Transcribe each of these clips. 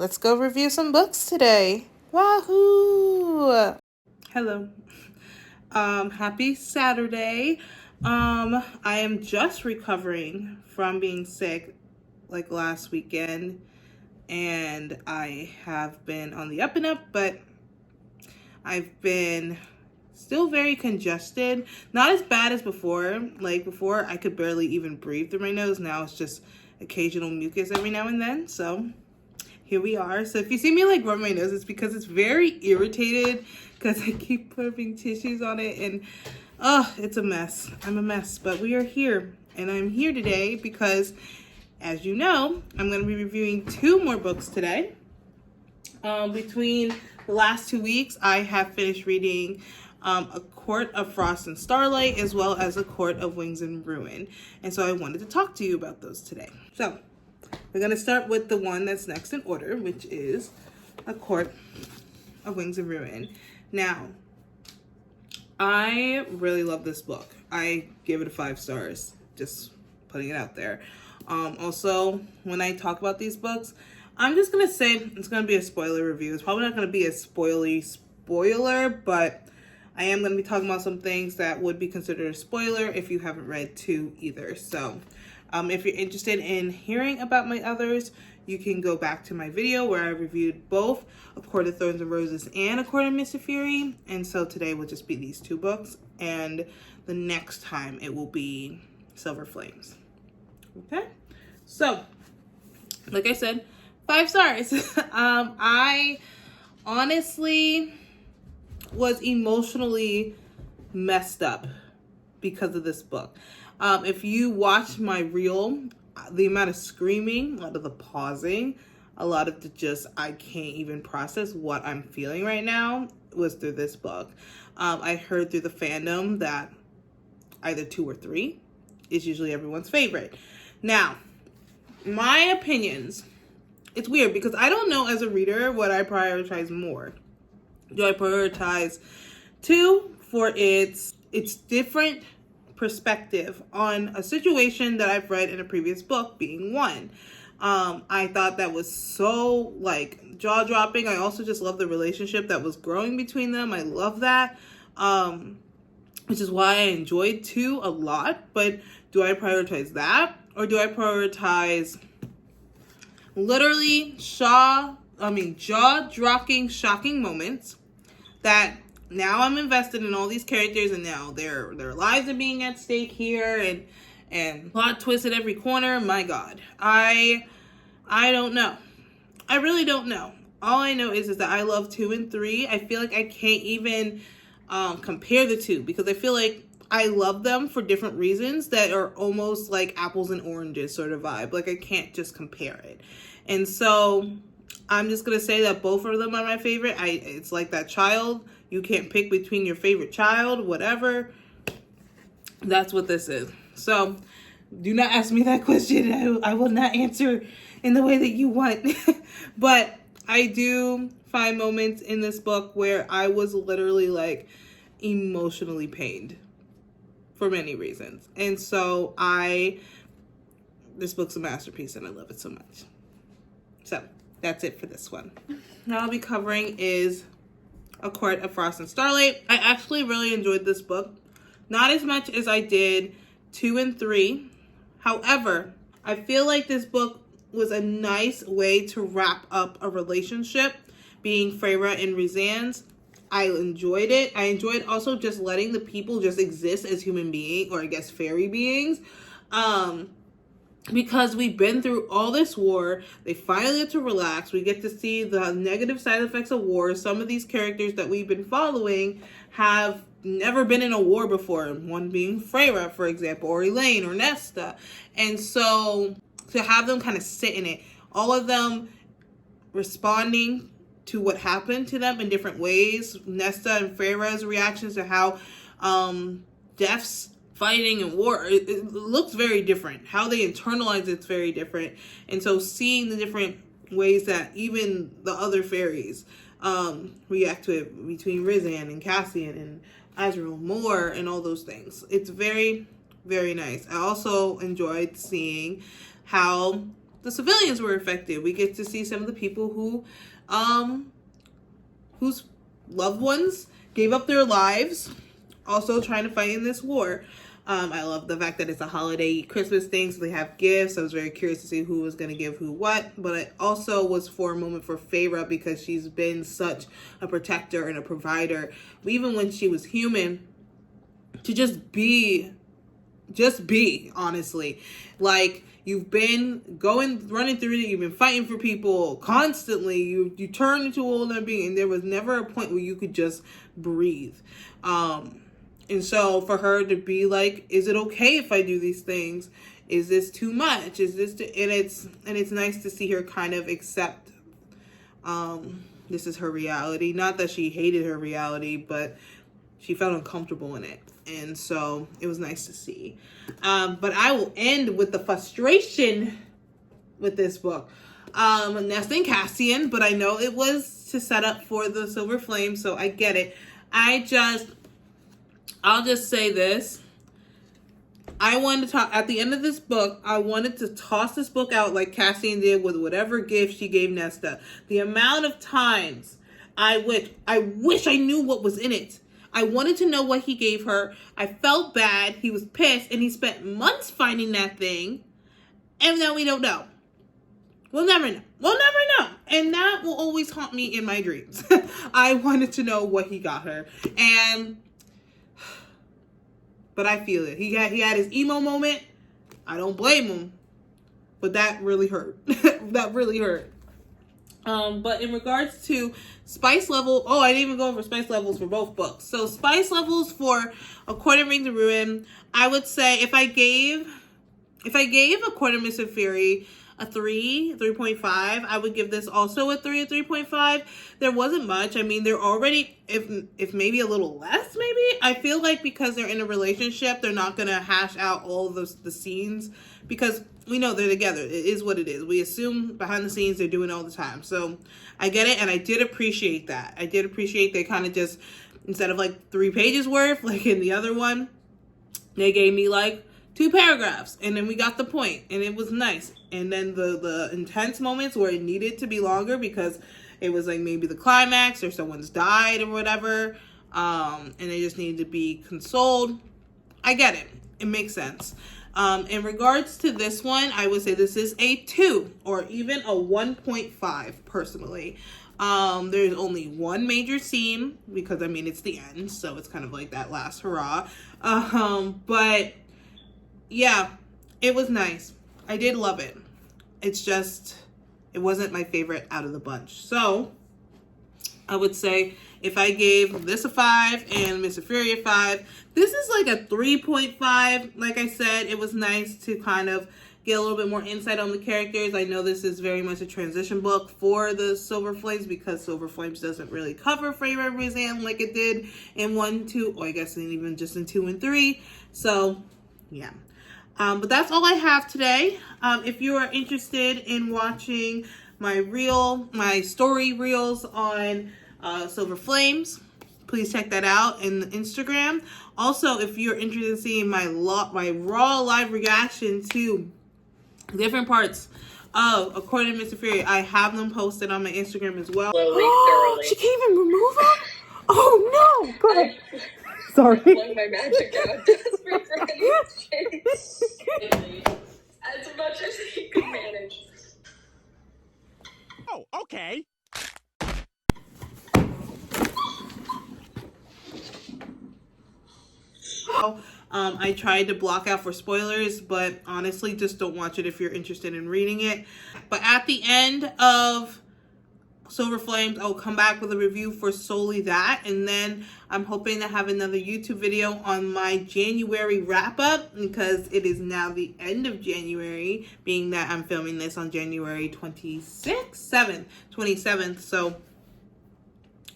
let's go review some books today. Wahoo! Hello. Happy Saturday. I am just recovering from being sick like last weekend, and I have been on the up and up, but I've been still very congested. Not as bad as before. Like before, I could barely even breathe through my nose. Now it's just occasional mucus every now and then. So here we are. So if you see me like rub my nose, it's because it's very irritated because I keep putting tissues on it, and it's a mess. I'm a mess, but we are here, and I'm here today because, as you know, I'm going to be reviewing 2 more books today. Between the last 2 weeks, I have finished reading A Court of Frost and Starlight, as well as A Court of Wings and Ruin. And so I wanted to talk to you about those today. So we're going to start with the one that's next in order, which is A Court of Wings and Ruin. Now, I really love this book. I give it 5 stars, just putting it out there. Also, when I talk about these books, I'm just going to say it's going to be a spoiler review. It's probably not going to be a spoiler, but I am going to be talking about some things that would be considered a spoiler if you haven't read 2 either. So if you're interested in hearing about my others, you can go back to my video where I reviewed both A Court of Thorns and Roses and A Court of Mist and Fury. And so today will just be these 2 books, and the next time it will be Silver Flames. Okay? So, like I said, 5 stars. I honestly was emotionally messed up because of this book. If you watch my reel, the amount of screaming, a lot of the pausing, a lot of the just, I can't even process what I'm feeling right now was through this book. I heard through the fandom that either 2 or 3 is usually everyone's favorite. Now, my opinions, it's weird because I don't know as a reader what I prioritize more. Do I prioritize 2 for its different perspective on a situation that I've read in a previous book, being 1. I thought that was so like jaw-dropping. I also just love the relationship that was growing between them. I love that, which is why I enjoyed 2 a lot. But do I prioritize that, or do I prioritize literally jaw-dropping, shocking moments that now I'm invested in all these characters, and now their lives are being at stake here, and plot twists at every corner. My God, I don't know. I really don't know. All I know is that I love 2 and 3. I feel like I can't even compare the 2 because I feel like I love them for different reasons that are almost like apples and oranges sort of vibe. Like I can't just compare it. And so I'm just going to say that both of them are my favorite. It's like that child. You can't pick between your favorite child, whatever. That's what this is. So do not ask me that question. I will not answer in the way that you want. But I do find moments in this book where I was literally like emotionally pained for many reasons. And so this book's a masterpiece and I love it so much. So that's it for this one. Now I'll be covering is A Court of Frost and Starlight. I actually really enjoyed this book. Not as much as I did 2 and 3. However, I feel like this book was a nice way to wrap up a relationship, being Feyre and Rhysand's. I enjoyed it. I enjoyed also just letting the people just exist as human beings, or I guess fairy beings. Because we've been through all this war, they finally get to relax. We get to see the negative side effects of war. Some of these characters that we've been following have never been in a war before. One being Feyre, for example, or Elaine, or Nesta. And so to have them kind of sit in it, all of them responding to what happened to them in different ways. Nesta and Feyre's reactions to how deaths, fighting, and war, it looks very different. How they internalize it's very different. And so seeing the different ways that even the other fairies react to it, between Rhysand and Cassian and Azriel Moore and all those things, it's very, very nice. I also enjoyed seeing how the civilians were affected. We get to see some of the people who, whose loved ones gave up their lives, also trying to fight in this war. I love the fact that it's a holiday Christmas thing, so they have gifts. I was very curious to see who was going to give who what, but it also was for a moment for Feyre because she's been such a protector and a provider, even when she was human, to just be, honestly. Like, you've been running through it, you've been fighting for people constantly, you turned into a whole other being, and there was never a point where you could just breathe. And so for her to be like, is it okay if I do these things? Is this too much? Is this and it's nice to see her kind of accept this is her reality. Not that she hated her reality, but she felt uncomfortable in it. And so it was nice to see. But I will end with the frustration with this book. Nesta and Cassian, but I know it was to set up for the Silver Flame, so I get it. I'll just say this. I wanted to talk, at the end of this book, I wanted to toss this book out like Cassian did with whatever gift she gave Nesta. The amount of times I wish I knew what was in it. I wanted to know what he gave her. I felt bad. He was pissed, and he spent months finding that thing, and now we don't know. We'll never know. We'll never know. And that will always haunt me in my dreams. I wanted to know what he got her. But I feel it. He had his emo moment. I don't blame him. But that really hurt. That really hurt. But in regards to spice level, I didn't even go over spice levels for both books. So spice levels for A Court in Ring to Ruin, I would say if I gave A Court in Mist and Fury a 3.5, I would give this also a 3 or 3.5. There wasn't much. I mean, they're already, if maybe a little less, maybe. I feel like because they're in a relationship, they're not going to hash out all of the scenes because we know they're together. It is what it is. We assume behind the scenes they're doing it all the time. So I get it, and I did appreciate that. I did appreciate they kind of just, instead of like 3 pages worth, like in the other one, they gave me like 2 paragraphs, and then we got the point, and it was nice. And then the intense moments where it needed to be longer because it was like maybe the climax or someone's died or whatever, and they just needed to be consoled. I get it. It makes sense. In regards to this one, I would say this is a 2 or even a 1.5 personally. There's only one major scene because, I mean, it's the end, so it's kind of like that last hurrah. But yeah, it was nice. I did love it. It's just, it wasn't my favorite out of the bunch. So I would say if I gave this a 5 and Mist and Fury a 5, this is like a 3.5. Like I said, it was nice to kind of get a little bit more insight on the characters. I know this is very much a transition book for the Silver Flames because Silver Flames doesn't really cover Feyre and Roseanne like it did in 1, 2, or I guess even just in 2 and 3. So yeah. But that's all I have today. If you are interested in watching my story reels on Silver Flames, please check that out in Instagram. Also, if you're interested in seeing my raw live reaction to different parts of A Court in Mist and Fury, I have them posted on my Instagram as well. Slowly, She can't even remove them? Oh no! Go ahead. Sorry. Pulling my magic out desperate for any change. As much as he could manage. Oh, okay. I tried to block out for spoilers, but honestly, just don't watch it if you're interested in reading it. But at the end of Silver Flames, I'll come back with a review for solely that, and then I'm hoping to have another YouTube video on my January wrap-up because it is now the end of January, being that I'm filming this on January 27th, so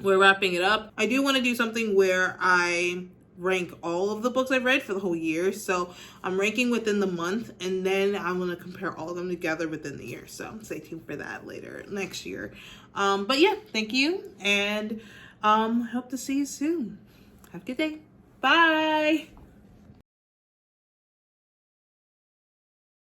we're wrapping it up. I do want to do something where I rank all of the books I've read for the whole year, so I'm ranking within the month, and then I'm going to compare all of them together within the year, so stay tuned for that later next year. But yeah, thank you, and hope to see you soon. Have a good day. Bye.